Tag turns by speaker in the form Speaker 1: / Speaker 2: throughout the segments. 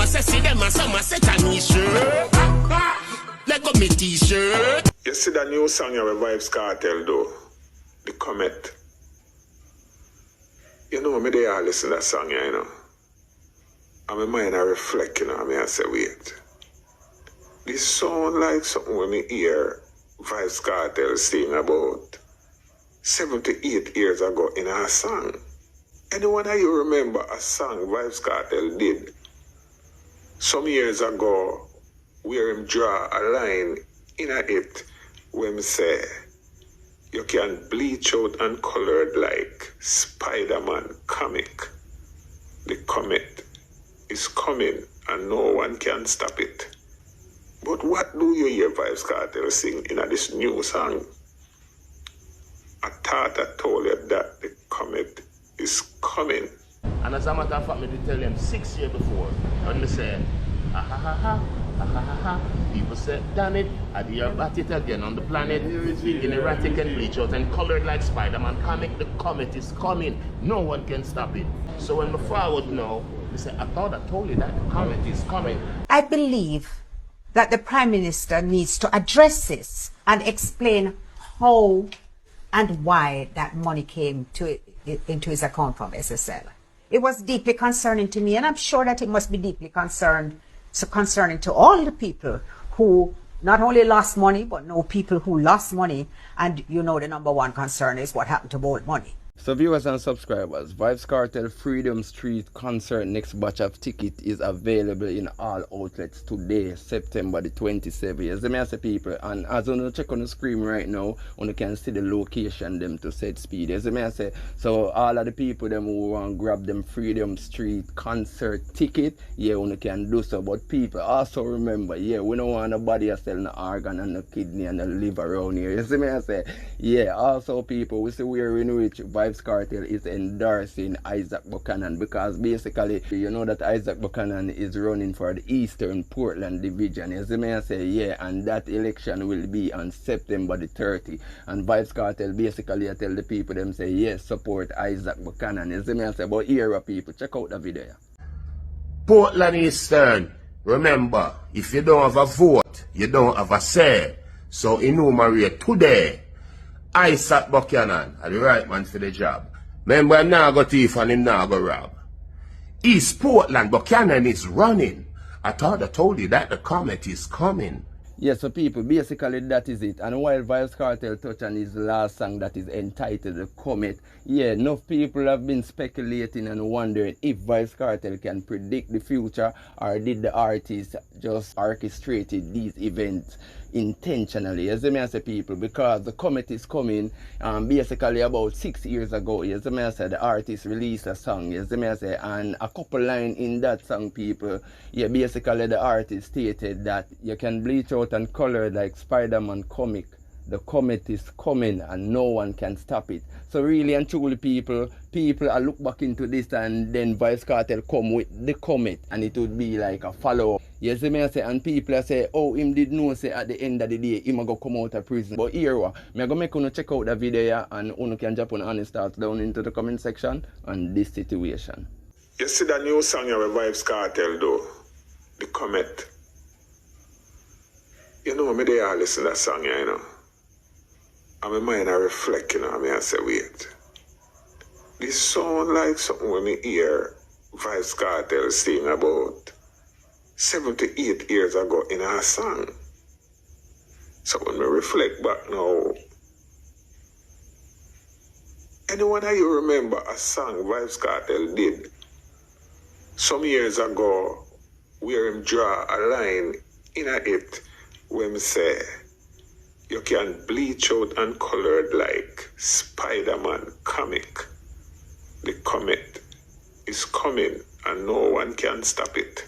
Speaker 1: a say see them and some a say T-shirt. Let go me T-shirt.
Speaker 2: You see that new song you have Vybz Kartel though? The Comet. You know me they all listen to that song, you know. And my mind I reflect, you know, I mean I say wait. This sound like something when me hear Vybz Kartel sing about 78 years ago in a song. Anyone of you remember a song Vybz Kartel did some years ago where him draw a line in it when he say you can bleach out and colored like Spider-Man comic. The comet is coming and no one can stop it. But what do you hear Vybz Kartel sing in this new song? I thought I told you that the comet is coming.
Speaker 3: And as a matter of fact, I did tell them 6 years before, when they say, ha ha ha ha, ha ha ha ha, people said, done it, and you're at it again on the planet, in erratic and bleach out and colored like Spider-Man comic, the comet is coming, no one can stop it. So when the forward now, they say, I thought I told you that the comet is coming.
Speaker 4: I believe that the Prime Minister needs to address this and explain how and why that money came into his account from SSL. It was deeply concerning to me, and I'm sure that it must be deeply concerning to all the people who not only lost money, but know people who lost money, and you know the number one concern is what happened to Bolt money.
Speaker 5: So viewers and subscribers, Vybz Kartel Freedom Street concert next batch of ticket is available in all outlets today, September the 27th. As I say people, and as you check on the screen right now, you can see the location them to set speed. As I say, so all of the people them who want to grab them Freedom Street concert ticket, yeah, you can do so. But people also remember, yeah, we don't want nobody to sell the organ and the kidney and the liver around here. As I say, yeah, also people, we see we're in which Vybz Kartel is endorsing Isaac Buchanan, because basically you know that Isaac Buchanan is running for the Eastern Portland division. As I may say, yeah, and that election will be on September the 30th. And Vybz Kartel basically I tell the people them say yes, support Isaac Buchanan. As I may say, but here people, check out the video.
Speaker 3: Portland Eastern, remember, if you don't have a vote, you don't have a say. So enumerate today. Isaac Buchanan are the right man for the job. Remember, him now go thief and him now go rob. East Portland, Buchanan is running. I thought I told you that the comet is coming.
Speaker 5: Yeah, so people, basically that is it. And while Vybz Kartel touched on his last song that is entitled The Comet, yeah, enough people have been speculating and wondering if Vybz Kartel can predict the future, or did the artist just orchestrated these events intentionally, as I may say people, because the comet is coming basically about 6 years ago. As I may say, the artist released a song, as I may say, and a couple lines in that song people, yeah, basically the artist stated that you can bleach out and color like Spider-Man comic. The comet is coming and no one can stop it. So really and truly people are look back into this, and then Vybz Kartel come with the comet and it would be like a follow-up. Yes, I may say, and people say, oh, him did know say at the end of the day him go come out of prison. But here me go make you check out the video and you can drop on honest thoughts down into the comment section on this situation.
Speaker 2: You see that new song you have Vybz Kartel though? The Comet. You know me they all listen to that song, you know. And my mind I reflect, you know, I mean I say wait. This sound like something when me hear Vybz Kartel sing about 78 years ago in a song. So when we reflect back now, anyone of you remember a song Vybz Kartel did some years ago where him draw a line in it when he say you can bleach out and colored like Spider-Man comic. The comet is coming and no one can stop it.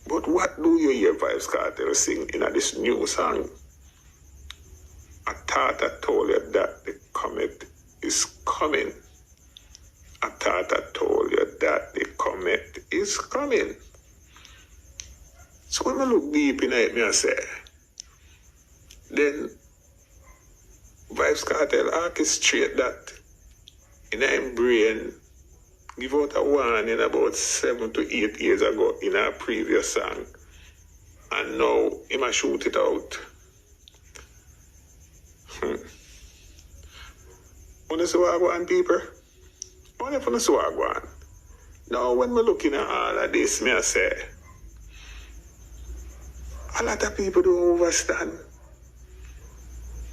Speaker 2: But what do you hear Vybz Kartel sing in this new song? I thought I told you that the comet is coming. I thought I told you that the comet is coming. So when I look deep in it, I say, then Vybz Kartel orchestrate that in his brain give out a warning about 7 to 8 years ago in a previous song. And now he might shoot it out. Wanna see what I want, people? Wanna see what I want? Now when we're looking at all of this, me I say, a lot of people don't understand.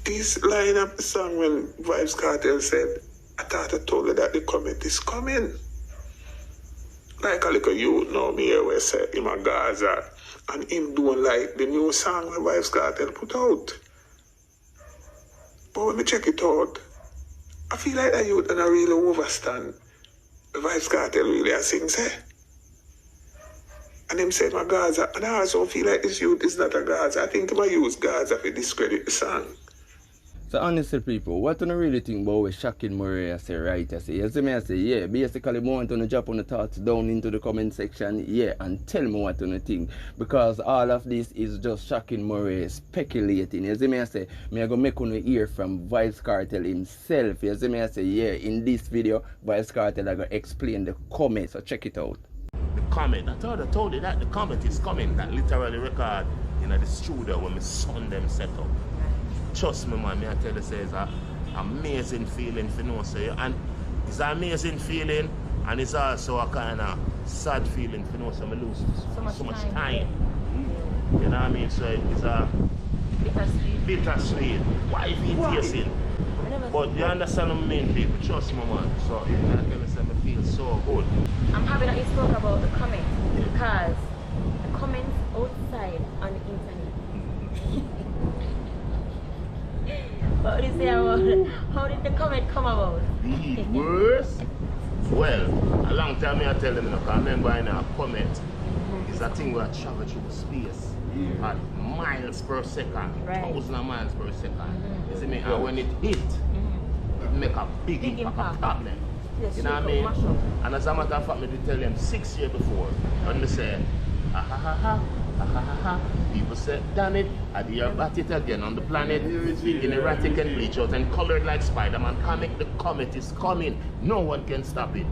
Speaker 2: This line of the song when Vybz Kartel said, I thought I told you that the Comet is coming. Like a little youth now, me here where say, him a Gaza, and him doing like the new song that Vybz Kartel put out. But when me check it out, I feel like that youth don't really understand the Vybz Kartel really a sing say. And him say my Gaza, and I also feel like this youth is not a Gaza. I think he might use Gaza to discredit the song.
Speaker 5: So honestly people, what do you really think about what Shocking Murray I say right? I say, you see me I say, yeah, basically I want to drop on the thoughts down into the comment section, yeah, and tell me what you think. Because all of this is just Shocking Murray speculating. You see me I say, me I go make you hear from Vybz Kartel himself. You see me I say, yeah, in this video, Vybz Kartel I go explain the Comet, so check it out.
Speaker 3: The Comet, I told you that the Comet is coming, that literally record in the studio when my son them set up. Trust me man, I tell you, say it's an amazing feeling for know say, and it's an amazing feeling and it's also a kind of sad feeling for know so I lose so much time. You know what I mean? So it's a bittersweet. Why is it tasting? But you understand what I mean, people? Trust me man. So I tell you, say I feel so good.
Speaker 6: I'm happy that you spoke about the comment because the comments outside on the internet. What would you say about how did the comment come about?
Speaker 3: The worst? Well, a long time I tell them, because I remember in a Comet is a thing where I travel through space at miles per second,
Speaker 6: Right.
Speaker 3: 1,000 miles per second. You see me? And when it hit, it make a big impact, a problem.
Speaker 6: Yes,
Speaker 3: You know what I mean? And as a matter of fact, I did tell them 6 years before, when they said, people said, damn it, I did about it again on the planet, feeling erratic and bleach out and colored like Spider-Man comic, the Comet is coming, no one can stop it.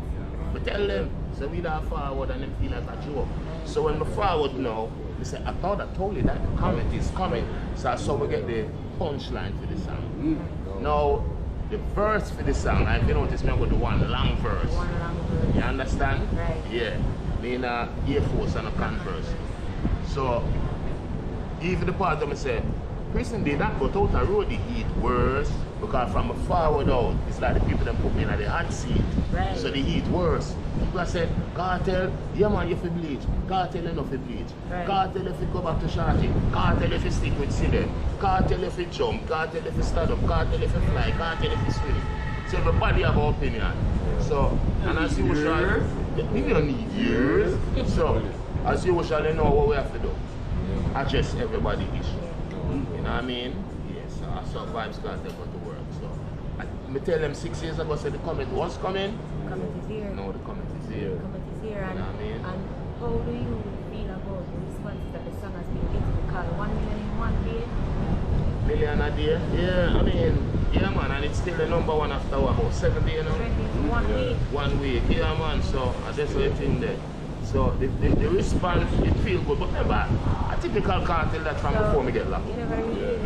Speaker 3: But tell them, so we don't forward and them feel like a joke. So when we forward now, they say, I thought I told you that the Comet is coming. So that's how we get the punchline for the song. Now, the verse for the song, if you notice, me I go to one long verse.
Speaker 6: One long verse.
Speaker 3: You understand?
Speaker 6: Right.
Speaker 3: Yeah. Me in a Air Force and a Converse. So, even the part of me say, person did that but out the road the heat worse because from a forward out, it's like the people that put me in the hot seat.
Speaker 6: Right.
Speaker 3: So the heat worse. People say, Kartel, yeah man, you fi bleach. Kartel you no fi bleach.
Speaker 6: Right.
Speaker 3: Kartel if you go back to Shorty. Kartel if you stick with Sidem. Kartel if you jump. Kartel if you stand up. Kartel if you fly. Kartel if you swim. So everybody have an opinion. So, and as usual, we don't need years. So, as usual, you know what we have to do. Address everybody issue. You know what I mean? Yes, I saw Vybz Kartel go to work. So, I tell them 6 years ago, said the Comet was coming.
Speaker 6: The comment is here.
Speaker 3: No, the Comet is here.
Speaker 6: The comment is here.
Speaker 3: You know what I mean?
Speaker 6: And how do you feel about the response that the song has been getting? Because 1 million in 1 day?
Speaker 3: Million a day? Yeah, I mean, yeah man, and it's still the number one after what, about 7 days now?
Speaker 6: 1 week.
Speaker 3: 1 week, yeah man, so that's what I think there. So the response, it feels good. But remember, a typical cartel that from before me get locked.
Speaker 6: You never really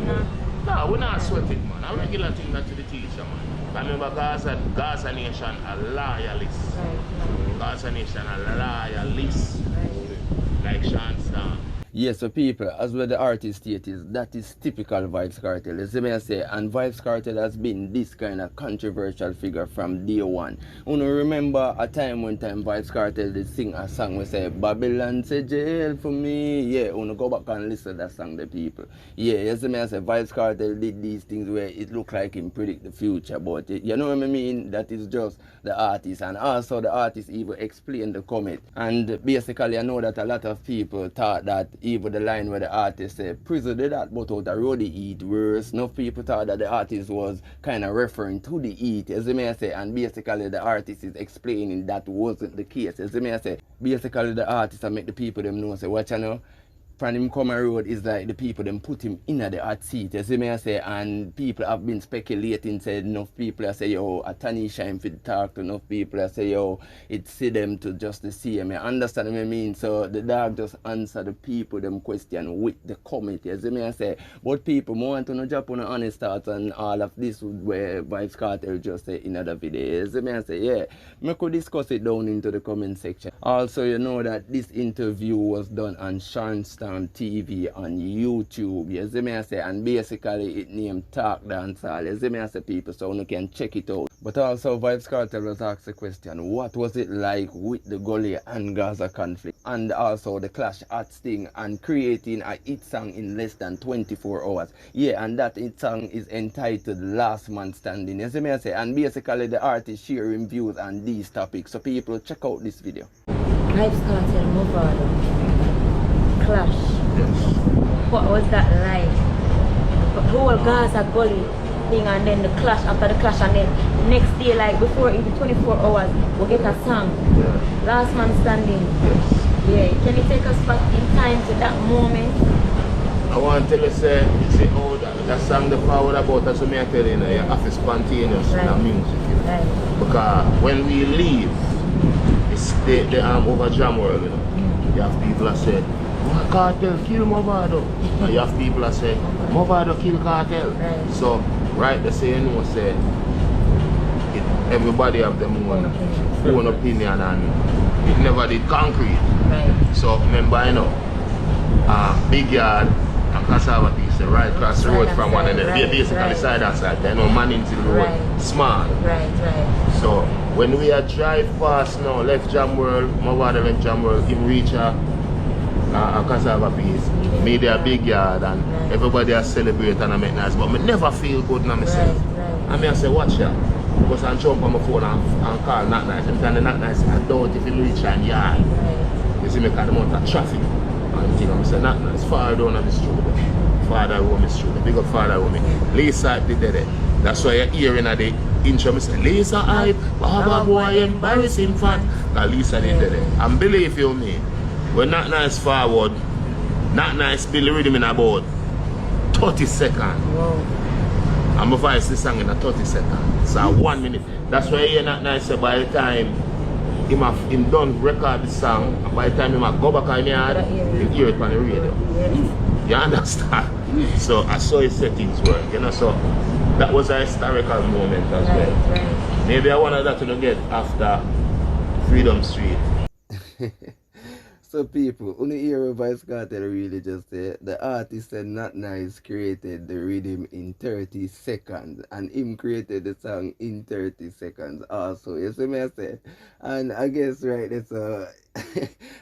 Speaker 3: No, we're not sweating, man. A regular thing that to the teacher, man. I remember Gaza Nation are loyalists.
Speaker 6: Right.
Speaker 3: Gaza Nation are loyalists.
Speaker 6: Right.
Speaker 3: Like Sean Star.
Speaker 5: Yes, so people, as well the artist status, that is typical Vybz Kartel. You see me I say, and Vybz Kartel has been this kind of controversial figure from day one. You know, remember a time when Vybz Kartel did sing a song we say, Babylon say jail for me. Yeah, you know, go back and listen to that song, the people. Yeah, you see me I say, Vybz Kartel did these things where it look like him predict the future, but you know what I mean? That is just the artist, and also the artist even explained the Comet. And basically, I know that a lot of people thought that even the line where the artist said, prison did that, but out the road they eat worse. Enough people thought that the artist was kind of referring to the eat, as you may say, and basically the artist is explaining that wasn't the case. As you may say, basically the artist and make the people them know, say, what you know, from him come on road is like the people them put him in the hot seat, you see me I say, and people have been speculating, said enough people I say, yo, a Tanisha him fit talk to enough people I say, yo, it see them to just to see him. I understand what I mean? So the dog just answer the people them question with the comment, you see me I say. But people want to know drop on honest thoughts and all of this where Vybz Kartel just say in other video. You see me I say, yeah, we could discuss it down into the comment section. Also, you know that this interview was done on Sharnstown TV on YouTube, you see me I say, and basically it named Talk Dancehall, you see me I say, people, so you can check it out. But also Vybz Kartel was asked the question, what was it like with the Gully and Gaza conflict, and also the Clash at Sting and creating a hit song in less than 24 hours. Yeah, and that hit song is entitled Last Man Standing, you see me I say, and basically the artist sharing views on these topics, so people check out this video.
Speaker 6: Vybz Kartel, Movado, Clash. What was that like? The whole Gaza Gully thing, and then the Clash, after the Clash, and then next day, like before even 24 hours, we'll get a song. Last Man Standing. Yeah, can you take us back in time to that moment?
Speaker 3: I want to tell you, say, oh, that song the forward about, that's what I tell you, you have to spontaneous in the music.
Speaker 6: Right.
Speaker 3: Because when we leave, it's the over Jam World, you know. You have people that say, Kartel kill Movado. And you have people that say, Movado kill Kartel.
Speaker 6: Right.
Speaker 3: So, right, they say, you know, say, everybody have their own opinion, and it never did concrete.
Speaker 6: Right.
Speaker 3: So, remember, you know, Big Yard and Cassava Piece, right across the road from one another. They're basically side and side. They know man into the road, smart.
Speaker 6: Right.
Speaker 3: So when we are drive past now, left Jam World, Movado left Jam World, him reach a Cassava Piece, media Big Yard, and everybody has celebrate and I make nice. But I never feel good in myself. I mean, I say, watch ya. Because I jump on my phone and call Not Nice. I'm telling Not Nice, I doubt if he reach a yard. You see me, because the amount of traffic. And you know, I say, Not Nice, far down on the street. Father Rome is true. Big up Father Rome. Lisa did that. That's why you're hearing at the intro. I say, Lisa hype, Baba boy, embarrassing fan. Because Lisa did that. And believe you me, when Not Nice forward, Not Nice build the rhythm in about 30 seconds.
Speaker 6: Wow.
Speaker 3: And my voice this song in a 30 seconds. So 1 minute. That's why you're Not Nice. So by the time him done record the song, and by the time he go back on the yard, he'll hear it on the radio. You understand? So I saw his settings work, you know, so that was a historical moment as well. Maybe I wanted that to get after Freedom Street.
Speaker 5: So people, when you hear Vybz Kartel really just say, the artist said Not Nice created the rhythm in 30 seconds, and him created the song in 30 seconds also, you see me I say? And I guess right, it's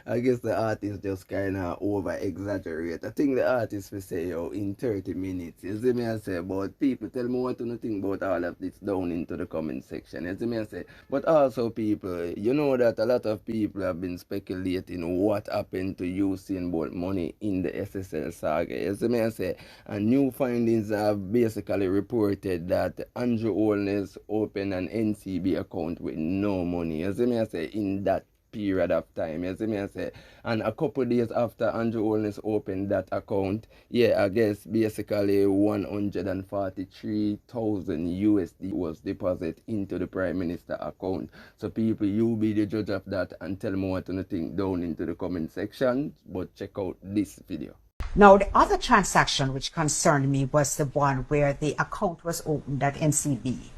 Speaker 5: I guess the artist just kind of over exaggerate. I think the artist will say, yo, in 30 minutes, you see me I say? But people, tell me what you think about all of this down into the comment section, you see me I say? But also people, you know that a lot of people have been speculating what happened to Usain Bolt money in the SSL saga, you see me I say? And new findings have basically reported that Andrew Holness opened an NCB account with no money, you see me I say, in that period of time, you see me I say? And a couple days after Andrew Holness opened that account, yeah, I guess basically 143,000 USD was deposited into the Prime Minister account. So people, you be the judge of that and tell me what you think down into the comment section, but check out this video.
Speaker 4: Now, the other transaction which concerned me was the one where the account was opened at NCB.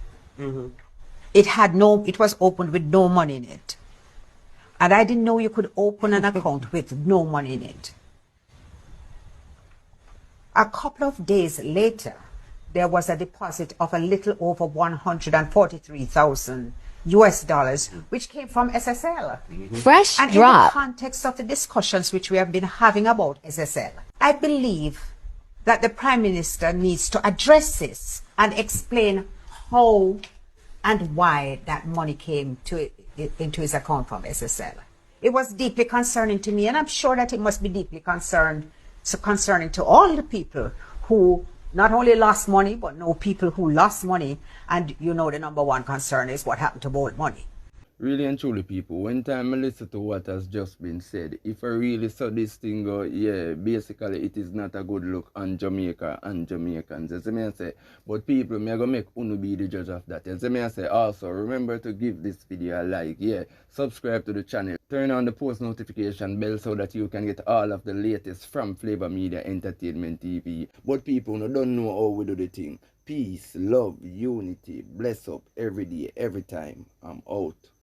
Speaker 4: It was opened with no money in it. And I didn't know you could open an account with no money in it. A couple of days later, there was a deposit of a little over 143,000 US dollars, which came from SSL.
Speaker 7: Fresh
Speaker 4: and
Speaker 7: drop.
Speaker 4: in the context of the discussions which we have been having about SSL, I believe that the Prime Minister needs to address this and explain how and why that money came into his account from SSL. It was deeply concerning to me, and I'm sure that it must be deeply concerning to all the people who not only lost money, but know people who lost money. And you know the number one concern is what happened to Bolt money.
Speaker 5: Really and truly, people, when time I listen to what has just been said, if I really saw this thing go, yeah, basically it is not a good look on Jamaica and Jamaicans. As I say, but people, me go make Unu be the judge of that. As I say, also remember to give this video a like, yeah, subscribe to the channel, turn on the post notification bell so that you can get all of the latest from Flava Media Entertainment TV. But people don't know how we do the thing. Peace, love, unity, bless up every day, every time. I'm out.